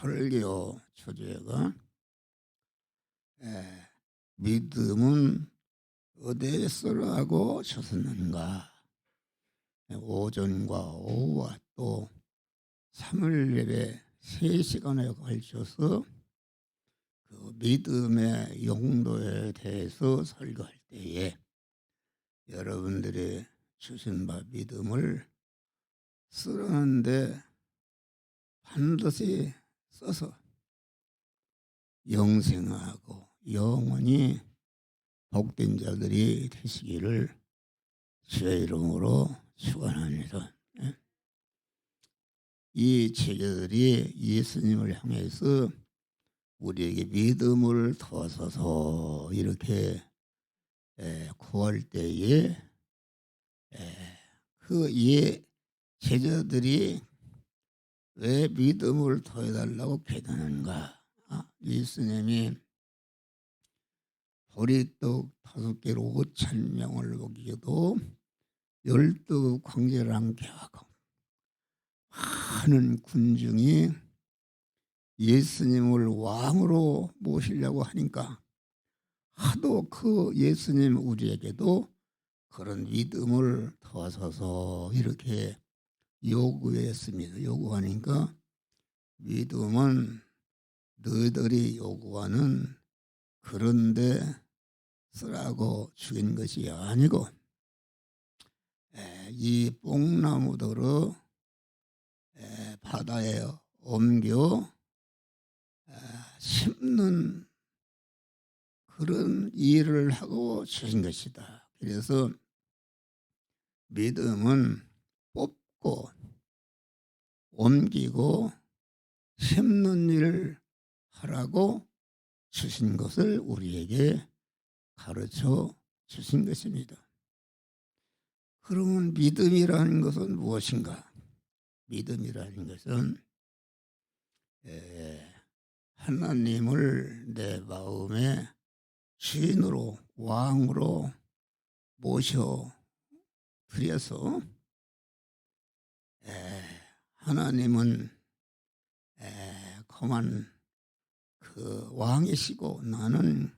설교 주제가 믿음은 어디에서라고 주셨는가. 오전과 오후와 또 3일 예배 3시간에 걸쳐서 그 믿음의 용도에 대해서 설교할 때에 여러분들이 주신 바 믿음을 쓰는데 반드시 써서 영생하고 영원히 복된 자들이 되시기를 주의 이름으로 축원합니다. 이 제자들이 예수님을 향해서 우리에게 믿음을 더하소서 이렇게 구할 때에 그 제자들이 왜 믿음을 더해달라고 기도하는가. 예수님이 보리떡 5개로 5,000명을 먹이고도 12 광제를 함께 하고 많은 군중이 예수님을 왕으로 모시려고 하니까 하도 그 예수님 우리에게도 그런 믿음을 더하소서 이렇게 요구했습니다. 요구하니까 믿음은 너희들이 요구하는 그런데 쓰라고 주인 것이 아니고 이 뽕나무들을 바다에 옮겨 심는 그런 일을 하고 주신 것이다. 그래서 믿음은 뽑고 옮기고 심는 일을 하라고 주신 것을 우리에게 가르쳐 주신 것입니다. 그러면 믿음이라는 것은 무엇인가? 믿음이라는 것은 하나님을 내 마음의 주인으로 왕으로 모셔드려서 하나님은 그만 그 왕이시고 나는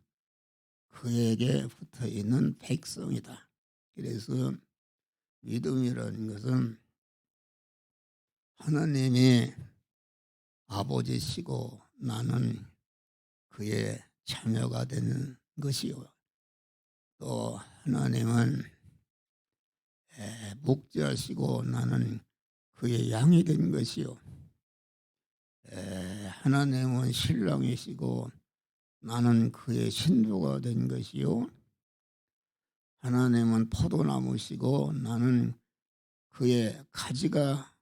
그에게 붙어있는 백성이다. 그래서 믿음이라는 것은 하나님이 아버지시고 나는 그의 자녀가 되는 것이요. 또 하나님은 목자시고 나는 그의 양이 된 것이요. 하나님은 신랑이시고 나는 그의 신부가 된 것이요. 하나님은 포도나무시고 나는 그의 가지가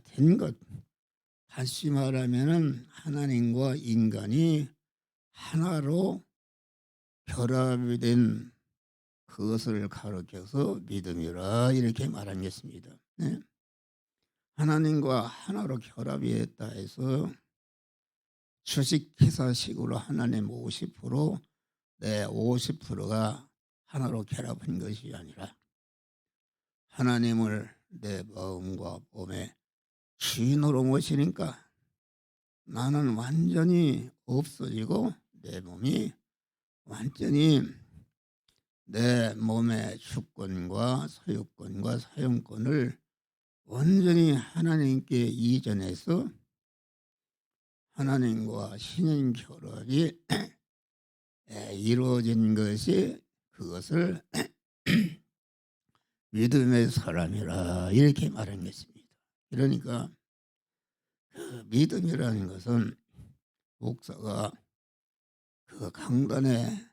된 것. 다시 말하면 하나님과 인간이 하나로 결합이 된 그것을 가르쳐서 믿음이라 이렇게 말한 것입니다. 하나님과 하나로 결합이 됐다 해서 주식회사식으로 하나님 50%, 내 50%가 하나로 결합한 것이 아니라 하나님을 내 마음과 몸에 주인으로 모시니까 나는 완전히 없어지고 내 몸이 완전히 내 몸의 주권과 소유권과 사용권을 완전히 하나님께 이전해서 하나님과 신인 결합이 이루어진 것이 그것을 믿음의 사람이라 이렇게 말한 것입니다. 그러니까 그 믿음이라는 것은 목사가 그 강단에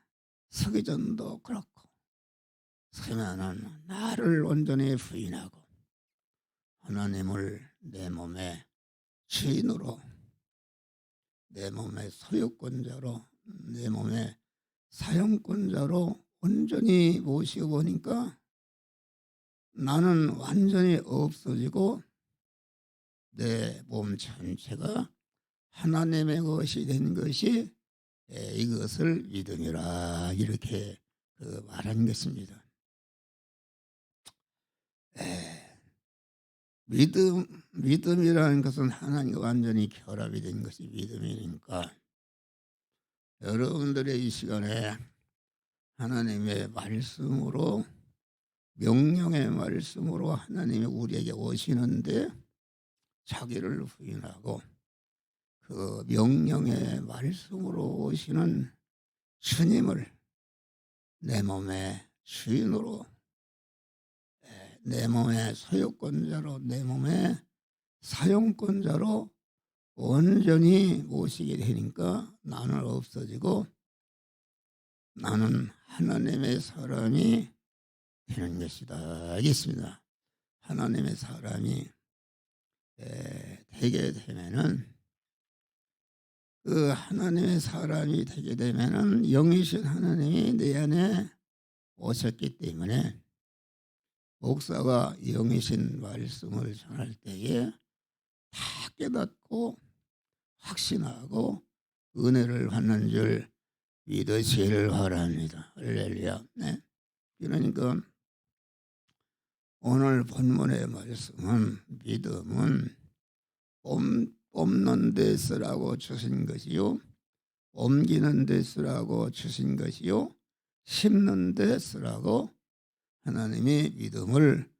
서기 전도 그렇고 서면은 나를 온전히 부인하고 하나님을 내 몸의 주인으로 내 몸의 소유권자로 내 몸의 사용권자로 온전히 모시고보니까 나는 완전히 없어지고 내 몸 전체가 하나님의 것이 된 것이 이것을 믿음이라 이렇게 말한 것입니다. 믿음이라는 것은 하나님과 완전히 결합이 된 것이 믿음이니까 여러분들의 이 시간에 하나님의 말씀으로 명령의 말씀으로 하나님이 우리에게 오시는데 자기를 부인하고 그 명령의 말씀으로 오시는 주님을 내 몸의 주인으로, 내 몸의 소유권자로, 내 몸의 사용권자로 온전히 모시게 되니까 나는 없어지고 나는 하나님의 사람이 되는 것이다. 알겠습니다. 하나님의 사람이 되게 되면은, 그 하나님의 사람이 되게 되면은 영이신 하나님이 내 안에 오셨기 때문에 목사가 영이신 말씀을 전할 때에 다 깨닫고 확신하고 은혜를 받는 줄 믿으시길 바랍니다. 할렐루야. 네. 그러니까 오늘 본문의 말씀은 믿음은 뽑는 데 쓰라고 주신 것이요, 옮기는 데 쓰라고 주신 것이요, 심는 데 쓰라고 하나님이 믿음을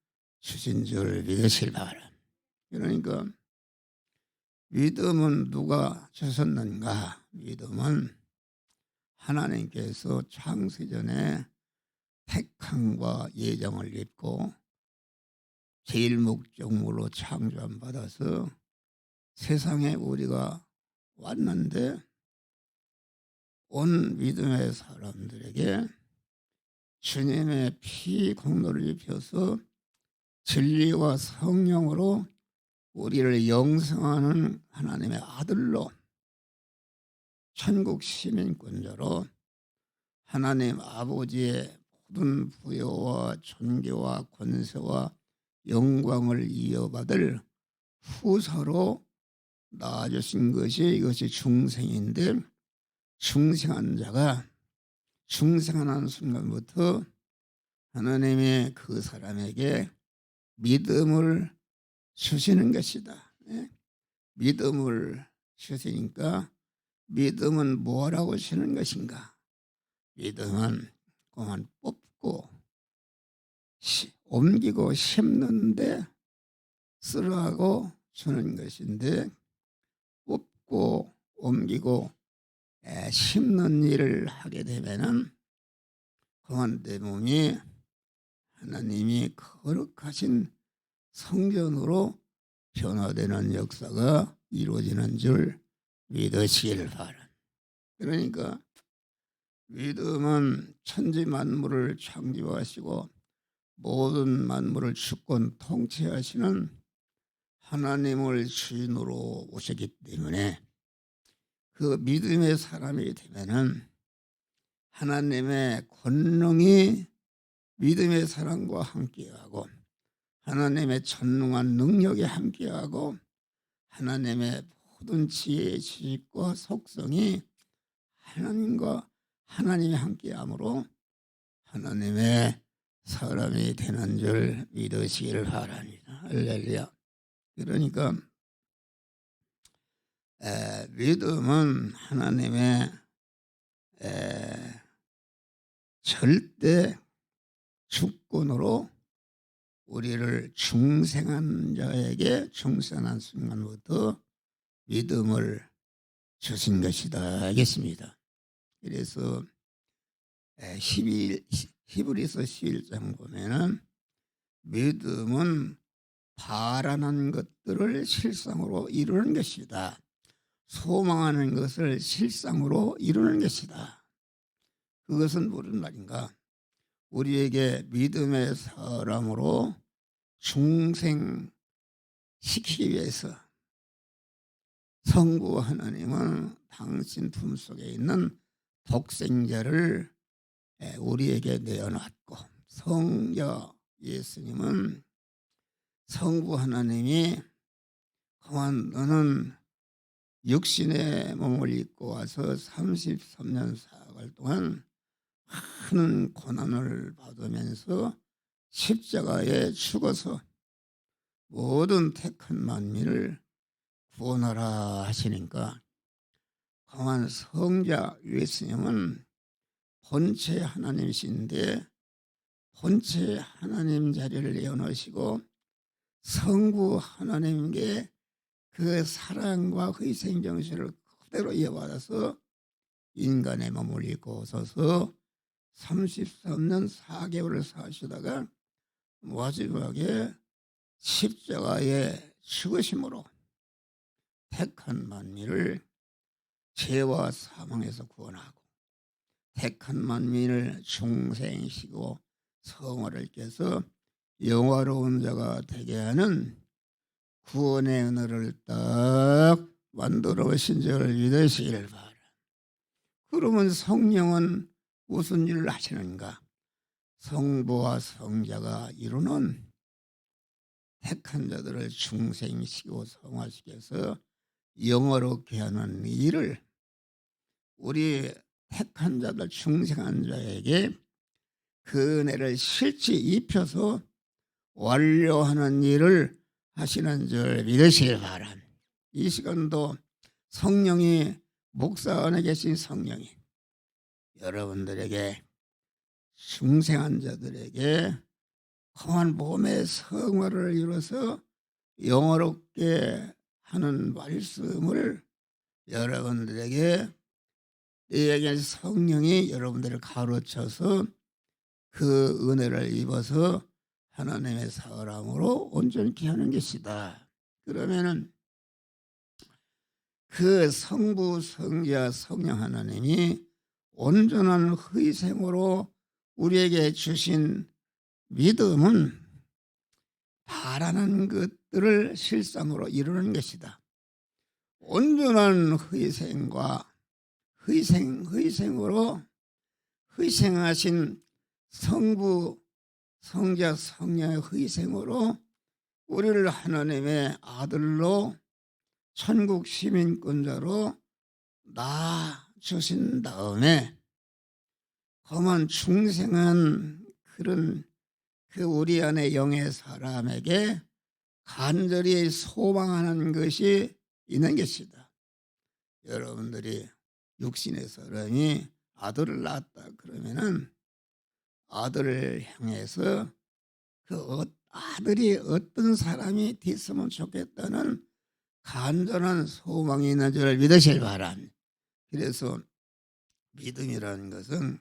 주신 줄 믿으실 바랍니다. 그러니까 믿음은 누가 주셨는가? 믿음은 하나님께서 창세전에 택함과 예정을 입고 제일 목적으로 창조함 받아서 세상에 우리가 왔는데 온 믿음의 사람들에게 주님의 피 공로를 입혀서 진리와 성령으로 우리를 영성하는 하나님의 아들로, 천국 시민권자로 하나님 아버지의 모든 부여와 존귀와 권세와 영광을 이어받을 후사로 낳아주신 것이, 이것이 중생인데, 중생한 자가 중생하는 순간부터 하나님이 그 사람에게 믿음을 주시는 것이다. 네? 믿음을 주시니까 믿음은 뭐라고 주는 것인가? 믿음은 그만 뽑고 옮기고 심는데 쓰라고 주는 것인데, 뽑고 옮기고 심는 일을 하게 되면은 그만 내 몸이 하나님이 거룩하신 성전으로 변화되는 역사가 이루어지는 줄 믿으시길 바랍니다. 그러니까 믿음은 천지 만물을 창조하시고 모든 만물을 주권 통치하시는 하나님을 주인으로 오셨기 때문에 그 믿음의 사람이 되면은 하나님의 권능이 믿음의 사람과 함께하고 하나님의 전능한 능력이 함께하고 하나님의 모든 지혜의 지식과 속성이 하나님이 함께함으로 하나님의 사람이 되는 줄 믿으시기를 바랍니다. 할렐루야. 그러니까 믿음은 하나님의 절대 주권으로 우리를 중생한 자에게 중생한 순간부터 믿음을 주신 것이다. 알겠습니다. 그래서 히브리서 11장 보면은 믿음은 바라는 것들을 실상으로 이루는 것이다. 소망하는 것을 실상으로 이루는 것이다. 그것은 무슨 말인가? 우리에게 믿음의 사람으로 중생시키기 위해서 성부 하나님은 당신 품속에 있는 독생자를 우리에게 내어놨고, 성자 예수님은 성부 하나님이 그만 너는 육신의 몸을 입고 와서 33년 4개월 동안 많은 고난을 받으면서 십자가에 죽어서 모든 택한 만민을 구원하라 하시니까 강한 성자 예수님은 본체 하나님이신데 본체 하나님 자리를 내어놓으시고 성부 하나님께 그 사랑과 희생 정신을 그대로 이어받아서 인간의 몸을 입고 오셔서 33년 4개월을 사시다가 마지막에 십자가의 죽으심으로 택한 만민을 죄와 사망에서 구원하고 택한 만민을 중생시키고 성화를 깨서 영화로운 자가 되게 하는 구원의 은혜를 딱 만들어 오신 줄 믿으시길 바라. 그러면 성령은 무슨 일을 하시는가? 성부와 성자가 이루는 택한 자들을 중생시키고 성화시켜서 영화롭게 하는 일을 우리 택한 자들 중생한 자에게 그 은혜를 실제 입혀서 완료하는 일을 하시는 줄 믿으시길 바람. 이 시간도 성령이 목사 안에 계신 성령이 여러분들에게 중생한 자들에게 험한 몸의 성화를 이뤄서 영화롭게 하는 말씀을 여러분들에게 이에게 성령이 여러분들을 가르쳐서 그 은혜를 입어서 하나님의 사람으로 온전케 하는 것이다. 그러면은 그 성부, 성자, 성령 하나님이 온전한 희생으로 우리에게 주신 믿음은 바라는 것들을 실상으로 이루는 것이다. 온전한 희생과 희생으로 희생하신 성부, 성자, 성령의 희생으로 우리를 하나님의 아들로 천국 시민권자로 낳아주신 다음에 험한 중생한 그런 그 우리 안에 영의 사람에게 간절히 소망하는 것이 있는 것이다. 여러분들이 육신의 사람이 아들을 낳았다 그러면은 아들을 향해서 그 아들이 어떤 사람이 됐으면 좋겠다는 간절한 소망이 있는 줄 믿으실 바람. 그래서 믿음이라는 것은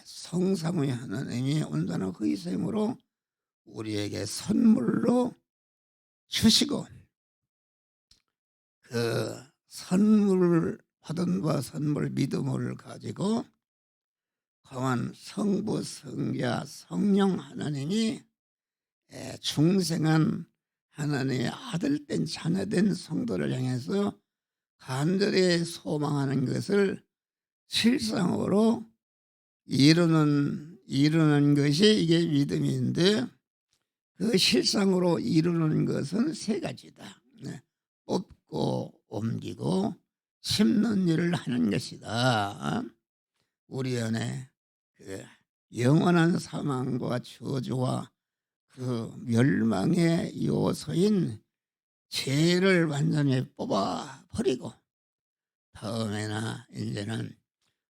성삼위 하나님이 온전한 희생으로 우리에게 선물로 주시고 그 선물을 받은 바 선물 믿음을 가지고 강한 성부, 성자, 성령 하나님이 중생한 하나님의 아들된 자녀된 성도를 향해서 간절히 소망하는 것을 실상으로 이루는 것이 이게 믿음인데 그 실상으로 이루는 것은 세 가지다. 뽑고 옮기고 심는 일을 하는 것이다. 우리 안에 그 영원한 사망과 저주와 그 멸망의 요소인 죄를 완전히 뽑아 버리고 다음에나 이제는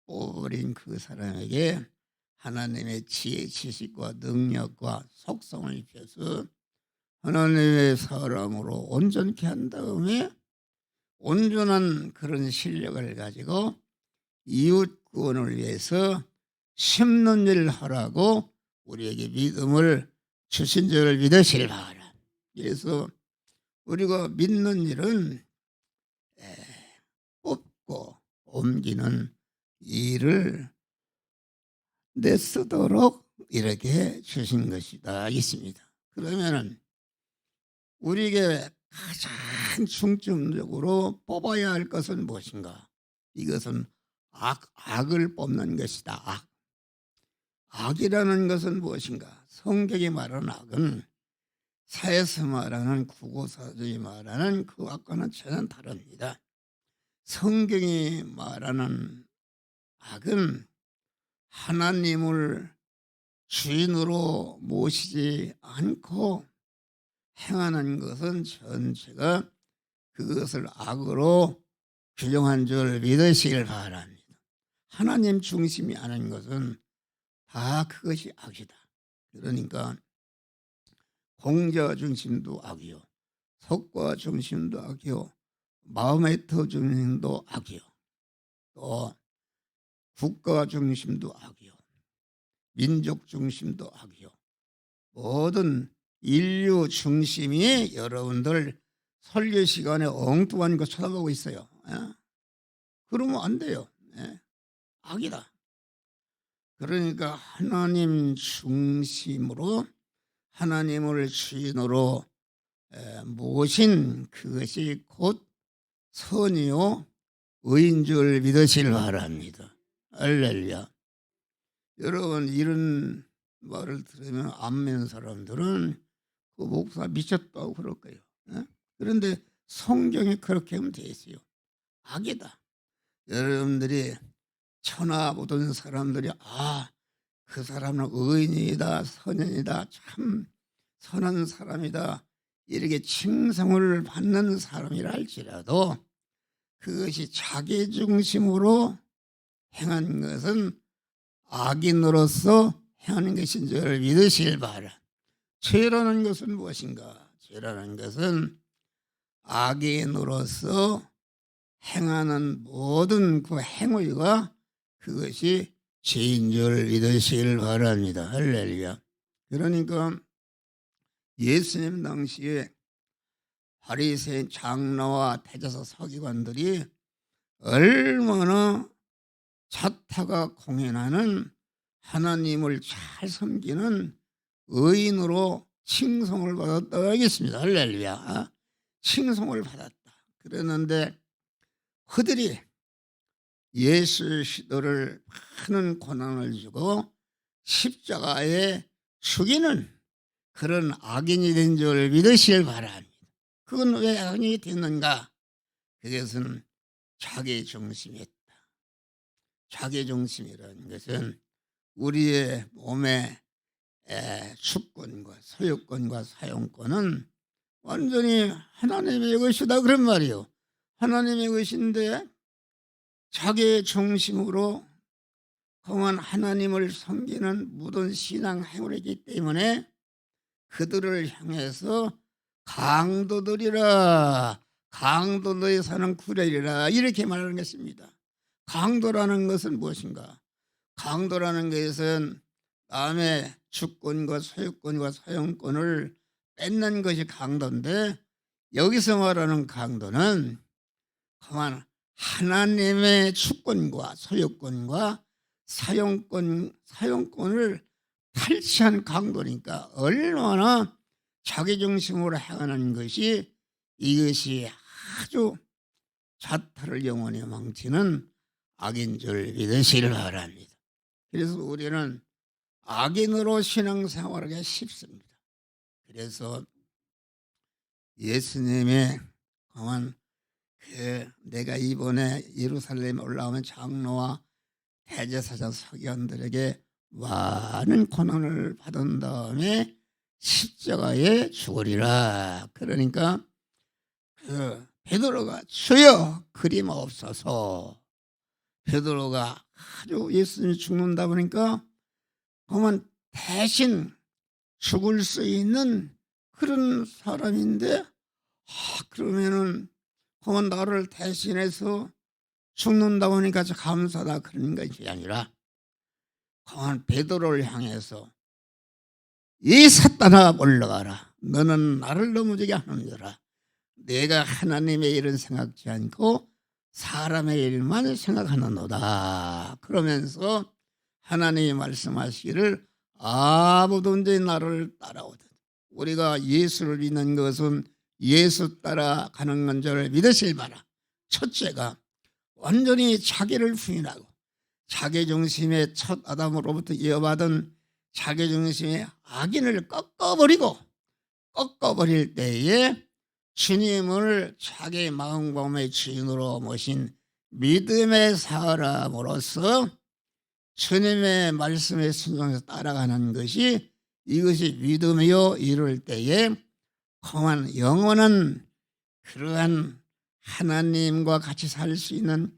뽑아버린 그 사람에게 하나님의 지혜, 지식과 능력과 속성을 입혀서 하나님의 사람으로 온전케 한 다음에 온전한 그런 실력을 가지고 이웃 구원을 위해서 심는 일을 하라고 우리에게 믿음을 주신 줄을 믿으시길 바라. 그래서 우리가 믿는 일은 뽑고 옮기는 일을 내쓰도록 이렇게 주신 것이다 있습니다. 그러면은 우리에게 가장 중점적으로 뽑아야 할 것은 무엇인가? 이것은 악을 뽑는 것이다. 악이라는 것은 무엇인가? 성경이 말하는 악은 사에서 말하는 국어사전이 말하는 그 악과는 전혀 다릅니다. 성경이 말하는 악은 하나님을 주인으로 모시지 않고 행하는 것은 전체가 그것을 악으로 규정한 줄 믿으시길 바랍니다. 하나님 중심이 아닌 것은 다 그것이 악이다. 그러니까 공자 중심도 악이요, 속과 중심도 악이요, 마음의 터 중심도 악이요, 또 국가 중심도 악이요, 민족 중심도 악이요, 모든 인류 중심이 여러분들 설교 시간에 엉뚱한 거 쳐다보고 있어요. 그러면 안 돼요. 악이다. 그러니까 하나님 중심으로 하나님을 주인으로 모신 그것이 곧 선이요 의인 줄 믿으시길 바랍니다. 할렐루야. 여러분 이런 말을 들으면 안 믿는 사람들은 그 목사 미쳤다고 그럴 거예요. 그런데 성경에 그렇게 하면 돼 있어요. 악이다. 여러분들이 천하 보던 사람들이 그 사람은 의인이다, 선인이다, 참 선한 사람이다 이렇게 칭송을 받는 사람이라 할지라도 그것이 자기 중심으로 행한 것은 악인으로서 행하는 것인 줄 믿으시길 바라. 죄라는 것은 무엇인가? 죄라는 것은 악인으로서 행하는 모든 그 행위가 그것이 죄인 줄 믿으시길 바랍니다. 할렐루야. 그러니까 예수님 당시에 바리새인 장로와 대제사 서기관들이 얼마나 자타가 공연하는 하나님을 잘 섬기는 의인으로 칭송을 받았다고 하겠습니다. 할렐루야. 칭송을 받았다. 그랬는데 그들이 예수 시도를 많은 고난을 주고 십자가에 죽이는 그런 악인이 된 줄 믿으시길 바랍니다. 그건 왜 악인이 됐는가? 그것은 자기 중심이었다. 자기 중심이라는 것은 우리의 몸의 주권과 소유권과 사용권은 완전히 하나님의 것이다 그런 말이에요. 하나님의 것인데 자기 중심으로 그만 하나님을 섬기는 모든 신앙 행위이기 때문에 그들을 향해서 강도들이라, 강도들이 사는 구레이라 이렇게 말하는 것입니다. 강도라는 것은 무엇인가? 강도라는 것은 남의 주권과 소유권과 사용권을 뺏는 것이 강도인데 여기서 말하는 강도는 그만 하나님의 주권과 소유권과 사용권을 탈취한 강도니까 얼마나 자기중심으로 행하는 것이 이것이 아주 자타를 영원히 망치는 악인 줄 믿으시길 바랍니다. 그래서 우리는 악인으로 신앙생활하기가 쉽습니다. 그래서 예수님의 그만 내가 이번에 예루살렘에 올라오면 장로와 대제사장 서기관들에게 많은 고난을 받은 다음에 십자가에 죽으리라. 그러니까 베드로가 주여 그림없어서 베드로가 아주 예수님이 죽는다 보니까 그만 대신 죽을 수 있는 그런 사람인데 그러면은 그만 나를 대신해서 죽는다고 하니까 감사하다 그런 것이 아니라 그만 베드로를 향해서 이 사탄아 물러가라. 너는 나를 넘어지게 하느니라. 내가 하나님의 일은 생각지 않고 사람의 일만 생각하는도다. 그러면서 하나님이 말씀하시기를 아무든지 나를 따라오든. 우리가 예수를 믿는 것은 예수 따라가는 건 줄 믿으실 바라. 첫째가 완전히 자기를 부인하고 자기중심의 첫 아담으로부터 이어받은 자기중심의 악인을 꺾어버릴 때에 주님을 자기 마음과 몸의 주인으로 모신 믿음의 사람으로서 주님의 말씀에 순종해서 따라가는 것이 이것이 믿음이요 이럴 때에 공한 영원한 그러한 하나님과 같이 살 수 있는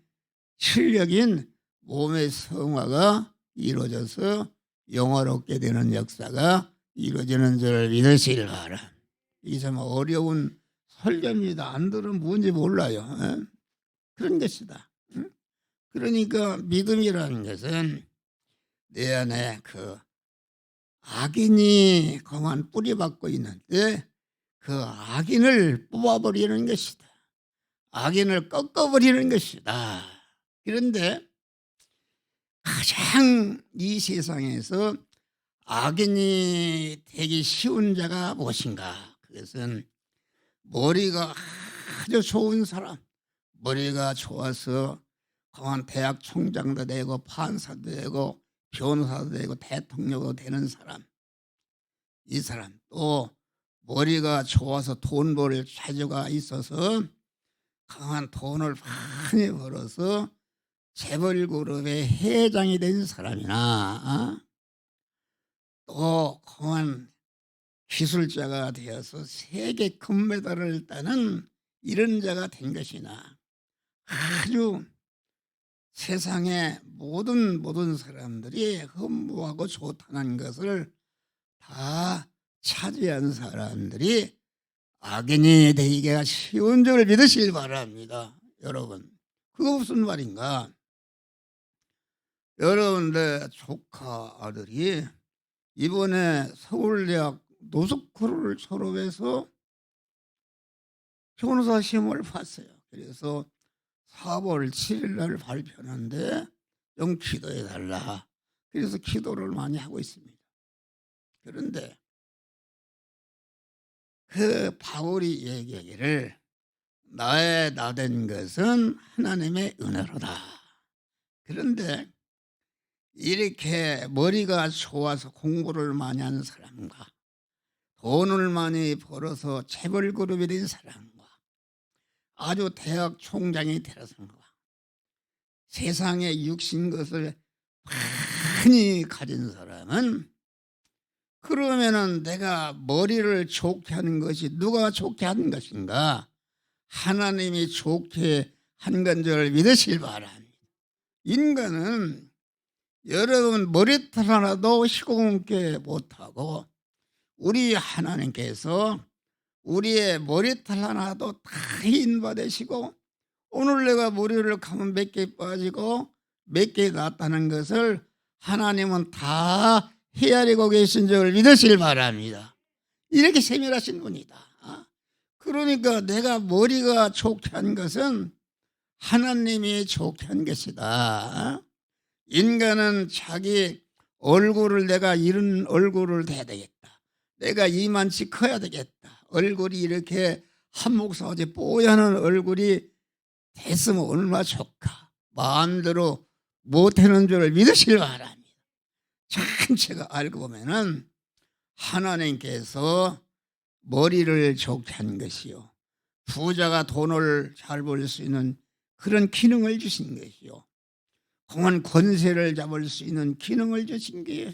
실력인 몸의 성화가 이루어져서 영화롭게 되는 역사가 이루어지는 줄 믿으시길 바라. 이게 참 어려운 설교입니다. 안 들으면 뭔지 몰라요. 그런 것이다. 그러니까 믿음이라는 것은 내 안에 그 악인이 그만 뿌리박고 있는데 그 악인을 뽑아버리는 것이다. 악인을 꺾어버리는 것이다. 그런데 가장 이 세상에서 악인이 되기 쉬운 자가 무엇인가? 그것은 머리가 아주 좋은 사람, 머리가 좋아서 그만 대학 총장도 되고 판사도 되고 변호사도 되고 대통령도 되는 사람, 이 사람 또 머리가 좋아서 돈 벌 재주가 있어서 강한 돈을 많이 벌어서 재벌그룹의 회장이 된 사람이나 또 강한 기술자가 되어서 세계 금메달을 따는 이런 자가 된 것이나 아주 세상의 모든 사람들이 흠모하고 좋다는 것을 다 차지한 사람들이 악인이 되기가 쉬운 줄 믿으시길 바랍니다. 여러분, 그거 무슨 말인가? 여러분, 내 조카 아들이 이번에 서울대학 노숙코를 졸업해서 변호사 시험을 봤어요. 그래서 4월 7일 날 발표하는데 좀 기도해 달라. 그래서 기도를 많이 하고 있습니다. 그런데 그 바울이 얘기하기를 나의 나된 것은 하나님의 은혜로다. 그런데 이렇게 머리가 좋아서 공부를 많이 하는 사람과 돈을 많이 벌어서 재벌그룹이 된 사람과 아주 대학 총장이 되는 사람과 세상에 육신 것을 많이 가진 사람은 그러면은 내가 머리를 좋게 하는 것이 누가 좋게 하는 것인가? 하나님이 좋게 한 건 줄 믿으실 바랍니다. 인간은 여러분 머리털 하나도 시공게 못하고 우리 하나님께서 우리의 머리털 하나도 다 인받으시고 오늘 내가 머리를 감으면 몇 개 빠지고 몇 개 났다는 것을 하나님은 다 헤아리고 계신 줄 믿으시길 바랍니다. 이렇게 세밀하신 분이다. 그러니까 내가 머리가 좋게 한 것은 하나님이 좋게 한 것이다. 인간은 자기 얼굴을 내가 이런 얼굴을 돼야 되겠다. 내가 이만치 커야 되겠다. 얼굴이 이렇게 한 목사같이 뽀얀 얼굴이 됐으면 얼마나 좋까. 마음대로 못하는 줄 믿으시길 바랍니다. 전체가 알고 보면은 하나님께서 머리를 좋게 한 것이요, 부자가 돈을 잘 벌 수 있는 그런 기능을 주신 것이요, 공한 권세를 잡을 수 있는 기능을 주신 게요,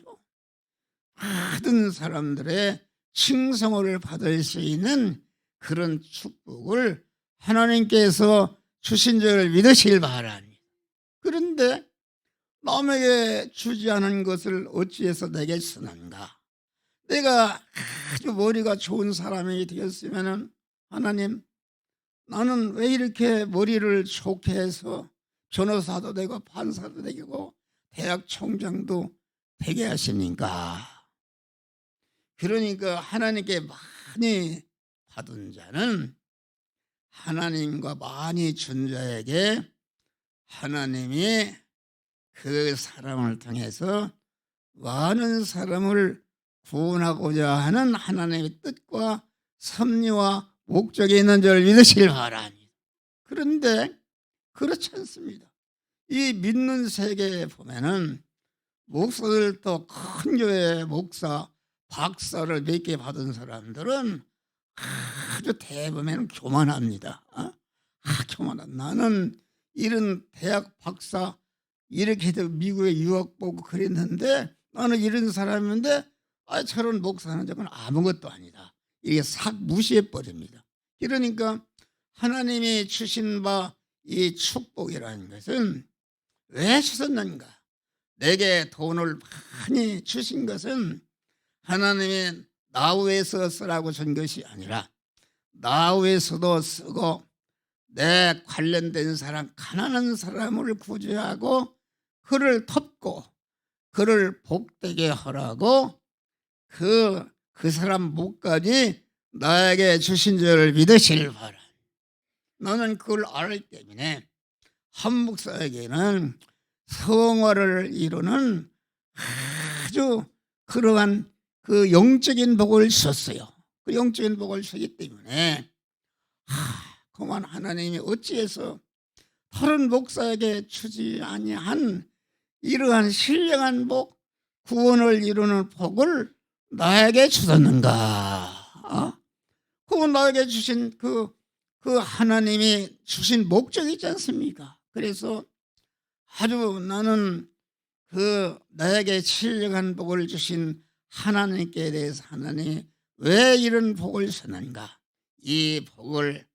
모든 사람들의 칭송을 받을 수 있는 그런 축복을 하나님께서 주신 줄 믿으시길 바랍니다. 그런데 남에게 주지 않은 것을 어찌해서 내게 쓰는가? 내가 아주 머리가 좋은 사람이 되었으면 하나님, 나는 왜 이렇게 머리를 좋게 해서 변호사도 되고 판사도 되고 대학 총장도 되게 하십니까? 그러니까 하나님께 많이 받은 자는 하나님과 많이 준 자에게 하나님이 그 사람을 통해서 많은 사람을 구원하고자 하는 하나님의 뜻과 섭리와 목적이 있는 줄 믿으시길 바랍니다. 그런데 그렇지 않습니다. 이 믿는 세계에 보면은 목사들도 큰 교회 목사, 박사를 몇 개 받은 사람들은 아주 대부분 교만합니다. 교만한. 나는 이런 대학 박사 이렇게 해도 미국에 유학 보고 그랬는데 나는 이런 사람인데 저런 목사는 저건 아무것도 아니다. 이게 싹 무시해 버립니다. 그러니까 하나님이 주신 바 이 축복이라는 것은 왜 주셨는가? 내게 돈을 많이 주신 것은 하나님이 나 위해서 쓰라고 준 것이 아니라 나 위해서도 쓰고 내 관련된 사람, 가난한 사람을 구제하고 그를 돕고 그를 복되게 하라고 그 사람 목까지 나에게 주신 줄을 믿으시길 바라. 나는 그걸 알기 때문에 한 목사에게는 성화를 이루는 아주 그러한 그 영적인 복을 주셨어요. 그 영적인 복을 주기 때문에 그만 하나님이 어찌해서 다른 목사에게 주지 아니한 이러한 신령한 복, 구원을 이루는 복을 나에게 주셨는가? 그건 나에게 주신 그 하나님이 주신 목적이 있지 않습니까? 그래서 아주 나는 그 나에게 신령한 복을 주신 하나님께 대해서 하나님이 왜 이런 복을 주셨는가? 이 복을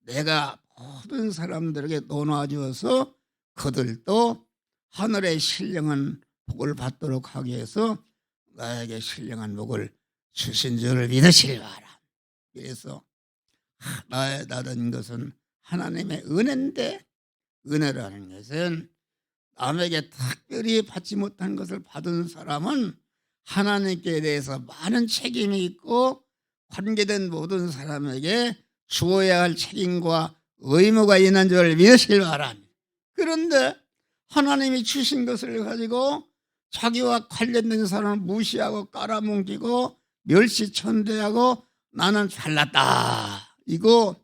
내가 모든 사람들에게 나눠주어서 그들도 하늘의 신령한 복을 받도록 하기 위해서 나에게 신령한 복을 주신 줄을 믿으시기 바라. 그래서 나에 받은 것은 하나님의 은혜인데, 은혜라는 것은 남에게 특별히 받지 못한 것을 받은 사람은 하나님께 대해서 많은 책임이 있고 관계된 모든 사람에게 주어야 할 책임과 의무가 있는 줄 믿으시길 바랍니다. 그런데 하나님이 주신 것을 가지고 자기와 관련된 사람을 무시하고 깔아뭉개고 멸시천대하고 나는 잘났다, 이거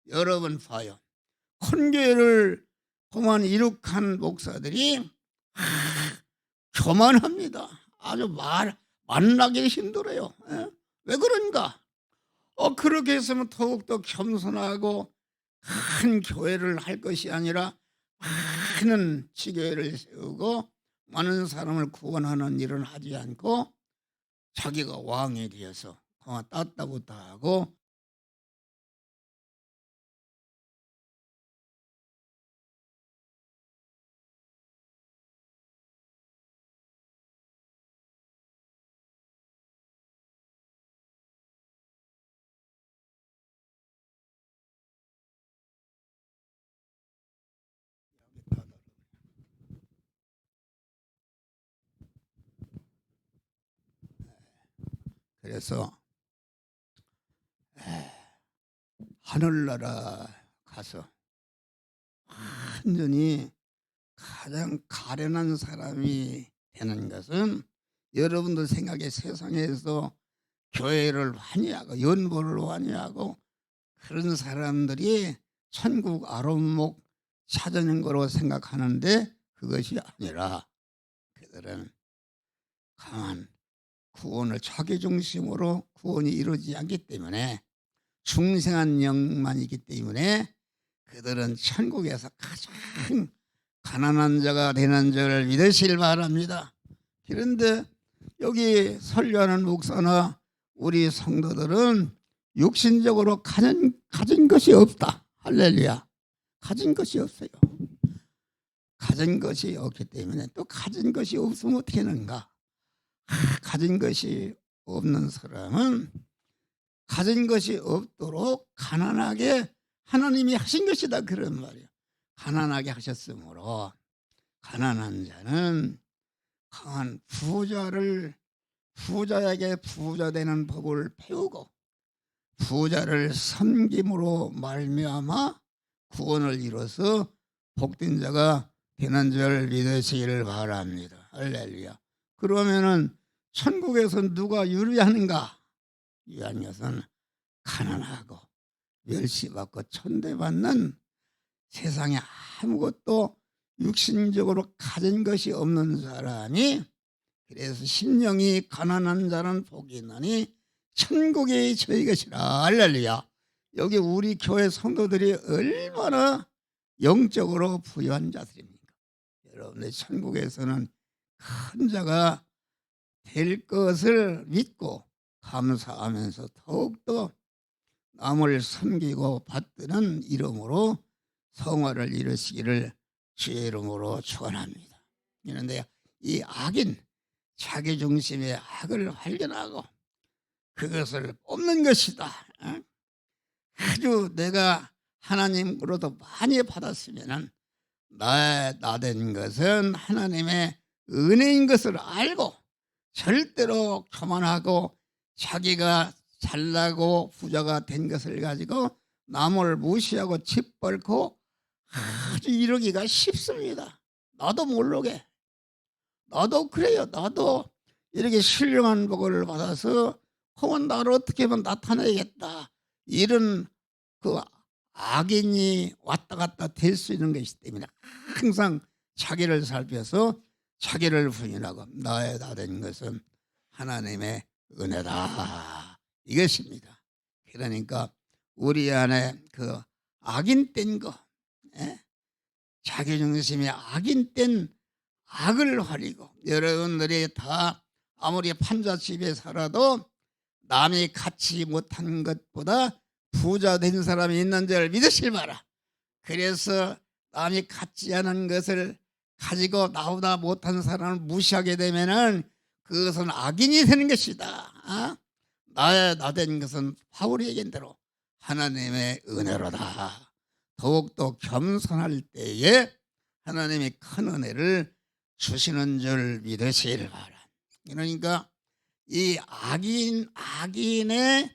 여러분 봐요. 큰 교회를 그만 이룩한 목사들이 교만합니다. 아주 만나기 힘들어요. 왜 그런가? 그렇게 했으면 더욱더 겸손하고 큰 교회를 할 것이 아니라 많은 지교회를 세우고 많은 사람을 구원하는 일을 하지 않고 자기가 왕이 되어서 그만 따따붙다 하고 그래서 하늘나라 가서 완전히 가장 가련한 사람이 되는 것은 여러분들 생각에 세상에서 교회를 많이 하고 연보를 많이 하고 그런 사람들이 천국 아름목 찾아낸 거로 생각하는데 그것이 아니라 그들은 강한 구원을 자기 중심으로 구원이 이루어지지 않기 때문에 중생한 영만이기 때문에 그들은 천국에서 가장 가난한 자가 되는 줄을 믿으시길 바랍니다. 그런데 여기 설교하는 목사나 우리 성도들은 육신적으로 가진 것이 없다. 할렐루야. 가진 것이 없어요. 가진 것이 없기 때문에 또 가진 것이 없으면 어떻게 하는가? 가진 것이 없는 사람은 가진 것이 없도록 가난하게 하나님이 하신 것이다, 그런 말이에요. 가난하게 하셨으므로 가난한 자는 강한 부자에게 부자 되는 법을 배우고 부자를 섬김으로 말미암아 구원을 이뤄서 복된 자가 되는 줄 믿으시기를 바랍니다. 할렐루야. 그러면은 천국에서 누가 유리하는가? 유리한 것은 가난하고 멸시받고 천대받는 세상에 아무것도 육신적으로 가진 것이 없는 사람이, 그래서 심령이 가난한 자는 복이 있나니 천국이 저희 것이라. 할렐루야. 여기 우리 교회 성도들이 얼마나 영적으로 부유한 자들입니까? 여러분들 천국에서는 큰 자가 될 것을 믿고 감사하면서 더욱더 남을 섬기고 받드는 이름으로 성화를 이루시기를 주의 이름으로 축원합니다. 그런데 이 악인 자기중심의 악을 발견하고 그것을 뽑는 것이다. 아주 내가 하나님으로도 많이 받았으면 나된 것은 하나님의 은혜인 것을 알고 절대로 교만하고 자기가 잘나고 부자가 된 것을 가지고 남을 무시하고 짓밟고 아주 이러기가 쉽습니다. 나도 모르게. 나도 그래요. 나도 이렇게 신령한 복을 받아서 나를 어떻게 하면 나타내야겠다. 이런 그 악인이 왔다 갔다 될 수 있는 것이기 때문에 항상 자기를 살펴서 자기를 부인하고 나된 것은 하나님의 은혜다. 이것입니다. 그러니까 우리 안에 그 악인된 거, 자기중심의 악인된 악을 버리고 여러분들이 다 아무리 판잣집에 살아도 남이 갖지 못한 것보다 부자 된 사람이 있는 줄 믿으실 마라. 그래서 남이 갖지 않은 것을 가지고 나보다 못한 사람을 무시하게 되면은 그것은 악인이 되는 것이다. 나된 것은 바울이 얘기한 대로 하나님의 은혜로다. 더욱더 겸손할 때에 하나님이 큰 은혜를 주시는 줄 믿으시길 바라. 그러니까 이 악인의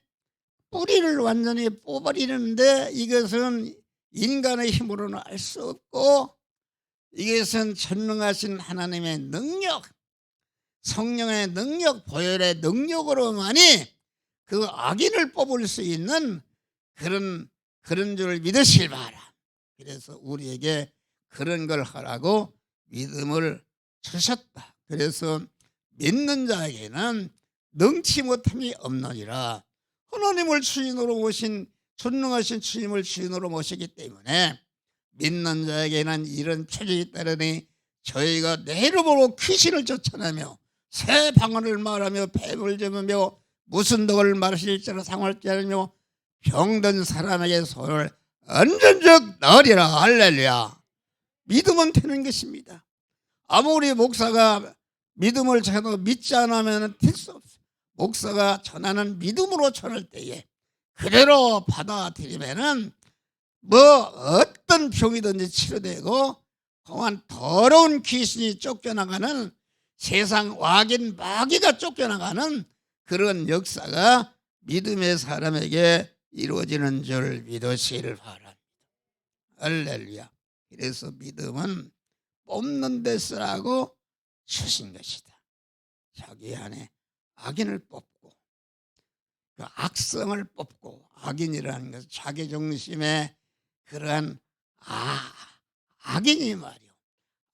뿌리를 완전히 뽑아버리는데 이것은 인간의 힘으로는 알 수 없고 이것은 전능하신 하나님의 능력, 성령의 능력, 보혈의 능력으로만이 그 악인을 뽑을 수 있는 그런 줄 믿으실 바라. 그래서 우리에게 그런 걸 하라고 믿음을 주셨다. 그래서 믿는 자에게는 능치 못함이 없느니라. 하나님을 주인으로 모신 전능하신 주님을 주인으로 모시기 때문에 믿는 자에게는 이런 표적이 따르니 저희가 내 이름으로 귀신을 쫓아내며 새 방언을 말하며 뱀을 잡으며 무슨 독을 마실지라 상할지 않으며 병든 사람에게 손을 얹은 적 나으리라. 할렐루야. 믿으면 되는 것입니다. 아무리 목사가 믿음을 전해도 믿지 않으면 될 수 없어요. 목사가 전하는 믿음으로 전할 때에 그대로 받아들이면은 어떤 병이든지 치료되고 또한 더러운 귀신이 쫓겨나가는 세상 악인 마귀가 쫓겨나가는 그런 역사가 믿음의 사람에게 이루어지는 줄 믿으시기를 바랍니다. 할렐루야. 그래서 믿음은 뽑는 데 쓰라고 주신 것이다. 자기 안에 악인을 뽑고 그 악성을 뽑고, 악인이라는 것은 자기 중심의 그러한 악인이 말이요,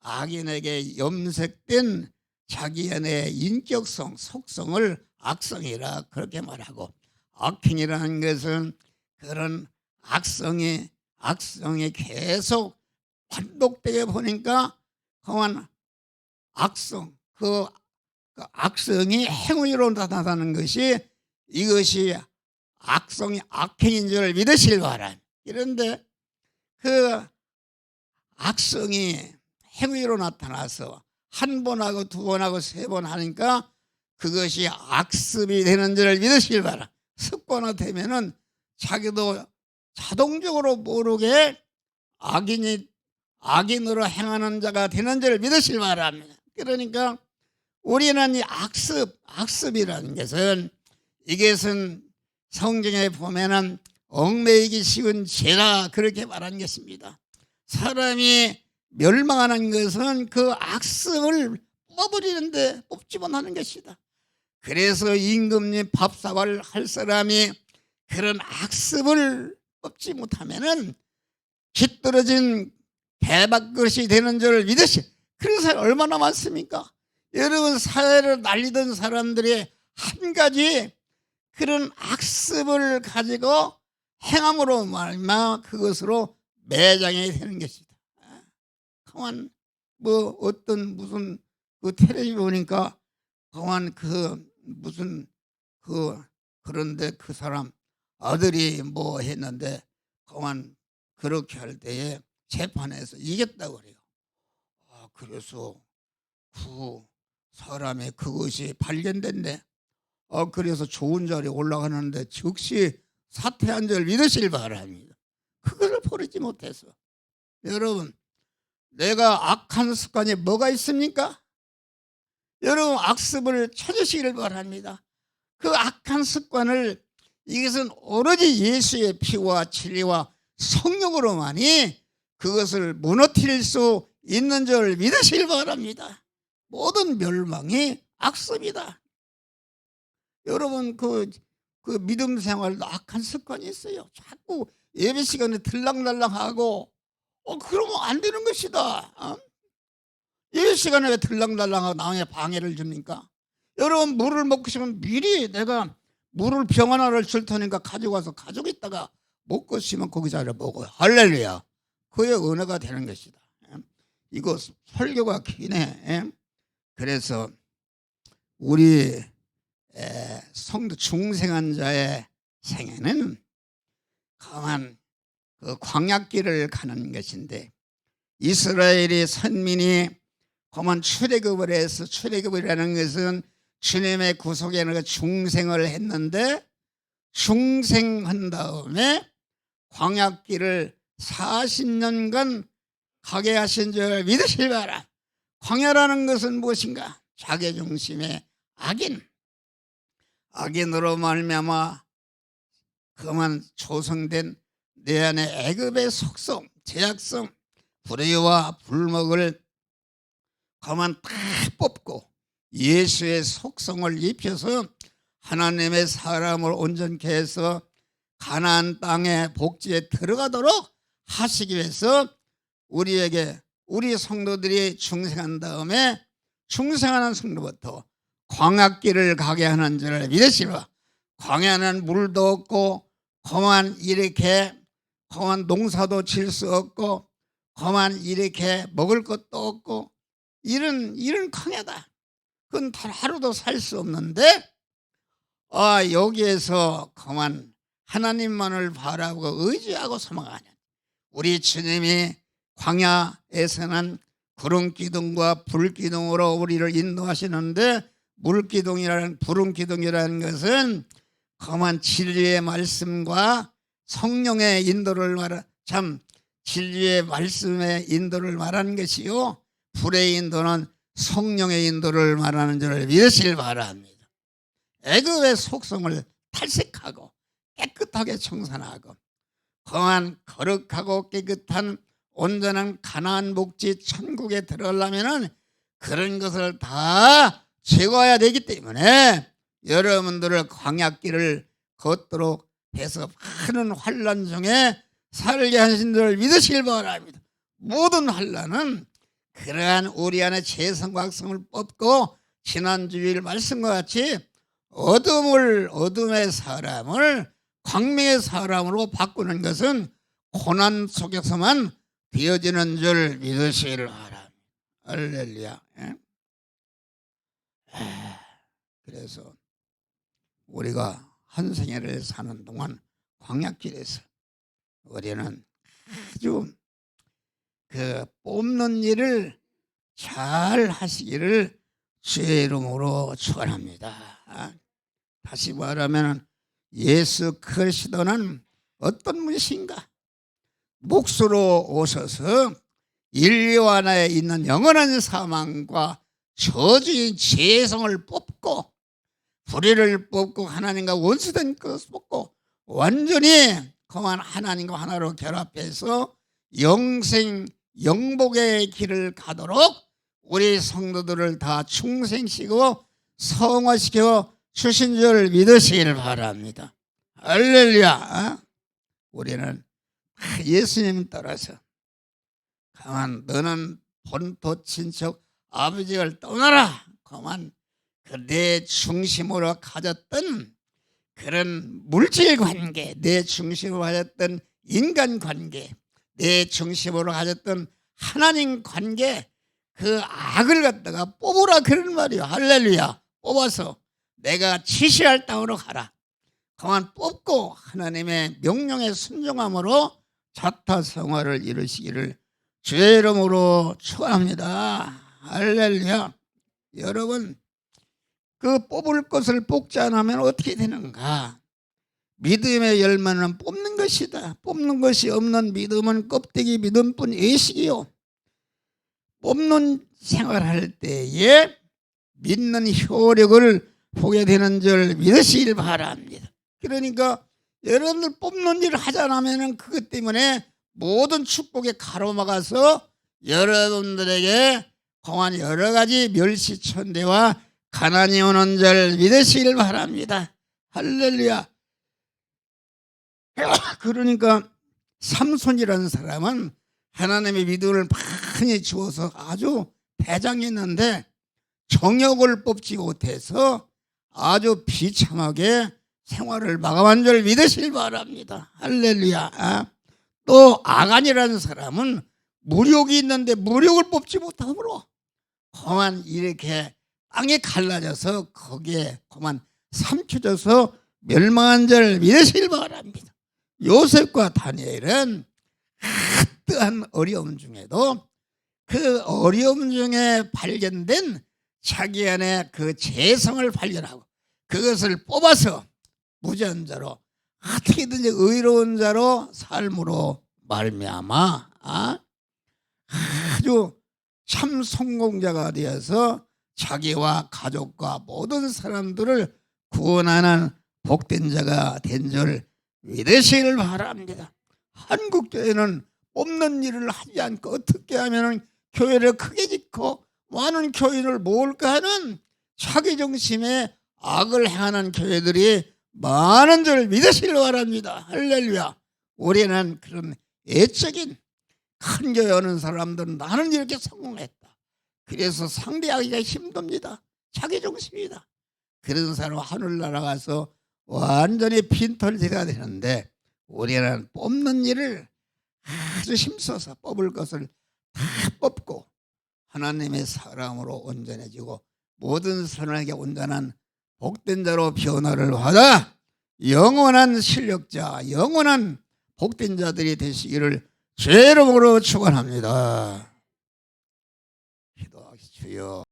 악인에게 염색된 자기 안의 인격성, 속성을 악성이라 그렇게 말하고, 악행이라는 것은 그런 악성이 계속 반복되게 보니까 그만 악성, 그 악성이 행위로 나타나는 것이, 이것이 악성이 악행인 줄 믿으실 바란. 그런데 그 악성이 행위로 나타나서 한 번 하고 두 번 하고 세 번 하니까 그것이 악습이 되는 줄 믿으실 바란. 습관화되면은 자기도 자동적으로 모르게 악인으로 행하는 자가 되는 줄 믿으실 바랍니다. 그러니까 우리는 이 악습이라는 것은, 이것은 성경에 보면은 얽매이기 쉬운 죄라 그렇게 말한 것입니다. 사람이 멸망하는 것은 그 악습을 뽑아버리는데 뽑지 못하는 것이다. 그래서 임금님 밥사발 할 사람이 그런 악습을 뽑지 못하면은 깃떨어진 대박것이 되는 줄 믿으시. 그래서 얼마나 많습니까? 여러분, 사회를 날리던 사람들이 한 가지 그런 악습을 가지고 행함으로 말미암아 그것으로 매장이 되는 것이다. 그만 어떤 무슨 그 텔레비 보니까 그만 무슨 그런데 그 사람 아들이 뭐 했는데 그만 그렇게 할 때에 재판에서 이겼다고 그래요. 그래서 그 사람의 그것이 발견됐네. 그래서 좋은 자리에 올라가는데 즉시 사퇴한 줄 믿으실 바랍니다. 그것을 버리지 못해서. 여러분, 내가 악한 습관이 뭐가 있습니까? 여러분, 악습을 찾으시기를 바랍니다. 그 악한 습관을, 이것은 오로지 예수의 피와 진리와 성령으로만이 그것을 무너뜨릴 수 있는 줄 믿으시길 바랍니다. 모든 멸망이 악습이다. 여러분, 그 믿음 생활도 악한 습관이 있어요. 자꾸 예배 시간에 들락날락하고 그러면 안 되는 것이다. 예배 시간에 왜 들락날락하고 남의 방해를 줍니까? 여러분, 물을 먹고 싶으면 미리 내가 물을 병 하나를 줄 테니까 가져가서 가지고 있다가 먹고 싶으면 거기 자리에 먹어요. 할렐루야. 그의 은혜가 되는 것이다. 이거 설교가 기네. 그래서 우리 성도 중생한 자의 생애는 강한 그 광야길을 가는 것인데, 이스라엘의 선민이 그만 출애굽을 해서, 출애굽이라는 것은 주님의 구속에는 중생을 했는데, 중생한 다음에 광야길을 40년간 가게 하신 줄 믿으실 바라. 광야라는 것은 무엇인가? 자기중심의 악인으로 말미암아 그만 조성된 내 안에 애굽의 속성, 제약성, 불의와 불목을 그만 다 뽑고 예수의 속성을 입혀서 하나님의 사람을 온전케 해서 가나안 땅의 복지에 들어가도록 하시기 위해서 우리에게, 우리 성도들이 중생한 다음에 중생하는 성도부터 광야길을 가게 하는 줄을 믿으시라. 광야는 물도 없고 그만 이렇게 그만 농사도 질 수 없고 그만 이렇게 먹을 것도 없고 이런 광야다. 그건 단 하루도 살 수 없는데 여기에서 그만 하나님만을 바라고 의지하고 소망하는 우리 주님이 광야에서는 구름기둥과 불기둥으로 우리를 인도하시는데, 물기둥이라는, 구름기둥이라는 것은 그만 진리의 말씀과 성령의 인도를 진리의 말씀의 인도를 말하는 것이요, 불의 인도는 성령의 인도를 말하는 줄을 믿으시길 바랍니다. 애굽의 속성을 탈색하고 깨끗하게 청산하고 그만 거룩하고 깨끗한 온전한 가나안 복지 천국에 들어가려면 그런 것을 다 제거해야 되기 때문에 여러분들을 광야길을 걷도록 해서 많은 환난 중에 살게 하신 줄 믿으시길 바랍니다. 모든 환난은 그러한 우리 안에 재성과 악성을 뽑고 지난주일 말씀과 같이 어둠의 사람을 광명의 사람으로 바꾸는 것은 고난 속에서만 되어지는 줄 믿으시기를 바랍니다. 할렐루야. 그래서 우리가 한 생애를 사는 동안 광야길에서 우리는 아주 그 뽑는 일을 잘 하시기를 주의 이름으로 축원합니다. 다시 말하면 예수 그리스도는 어떤 분이신가? 몫으로 오셔서 인류 안에 있는 영원한 사망과 저주의 죄성을 뽑고 불의를 뽑고 하나님과 원수된 것을 뽑고 완전히 그만 하나님과 하나로 결합해서 영생 영복의 길을 가도록 우리 성도들을 다 충생시키고 성화시켜 주신 줄 믿으시길 바랍니다. 할렐루야. 우리는 예수님 따라서 가만 너는 본토 친척 아버지를 떠나라. 그만 내 중심으로 가졌던 그런 물질 관계, 내 중심으로 가졌던 인간 관계, 내 중심으로 가졌던 하나님 관계, 그 악을 갖다가 뽑으라 그런 말이요. 할렐루야. 뽑아서 내가 지시할 땅으로 가라. 그만 뽑고 하나님의 명령에 순종함으로 자타성화를 이루시기를 주의 이름으로 축원합니다. 할렐루야. 여러분, 그 뽑을 것을 뽑지 않으면 어떻게 되는가? 믿음의 열매는 뽑는 것이다. 뽑는 것이 없는 믿음은 껍데기 믿음뿐 예식이요. 뽑는 생활할 때에 믿는 효력을 보게 되는 줄 믿으시길 바랍니다. 그러니까 여러분들 뽑는 일을 하지 않으면 그것 때문에 모든 축복에 가로막아서 여러분들에게 공한 여러 가지 멸시천대와 가난이 오는 줄 믿으시길 바랍니다. 할렐루야. 그러니까 삼손이라는 사람은 하나님의 믿음을 많이 주어서 아주 대장했는데 정욕을 뽑지 못해서 아주 비참하게 생활을 마감한 줄 믿으시길 바랍니다. 할렐루야. 또 아간이라는 사람은 무력이 있는데 무력을 뽑지 못함으로 그만 이렇게 땅에 갈라져서 거기에 그만 삼켜져서 멸망한 줄 믿으시길 바랍니다. 요셉과 다니엘은 어떠한 어려움 중에도 그 어려움 중에 발견된 자기 안에 그 재성을 발견하고 그것을 뽑아서 무지한 자로 어떻게든지 의로운 자로 삶으로 말미암아 아주 참 성공자가 되어서 자기와 가족과 모든 사람들을 구원하는 복된 자가 된 줄 믿으시길 바랍니다. 한국 교회는 뽑는 일을 하지 않고 어떻게 하면 교회를 크게 짓고 많은 교인을 모을까 하는 자기중심의 악을 행하는 교회들이 많은 줄 믿으시길 바랍니다. 할렐루야. 우리는 그런 애적인 큰 교회 오는 사람들은 나는 이렇게 성공했다. 그래서 상대하기가 힘듭니다. 자기중심이다. 그런 사람 하늘나라 가서 완전히 빈털터리가 되는데 우리는 뽑는 일을 아주 힘써서 뽑을 것을 다 뽑고 하나님의 사랑으로 온전해지고 모든 사람에게 온전한 복된 자로 변화를 받아 영원한 실력자, 영원한 복된 자들이 되시기를 주의 이름으로 축원합니다. 기도하시오.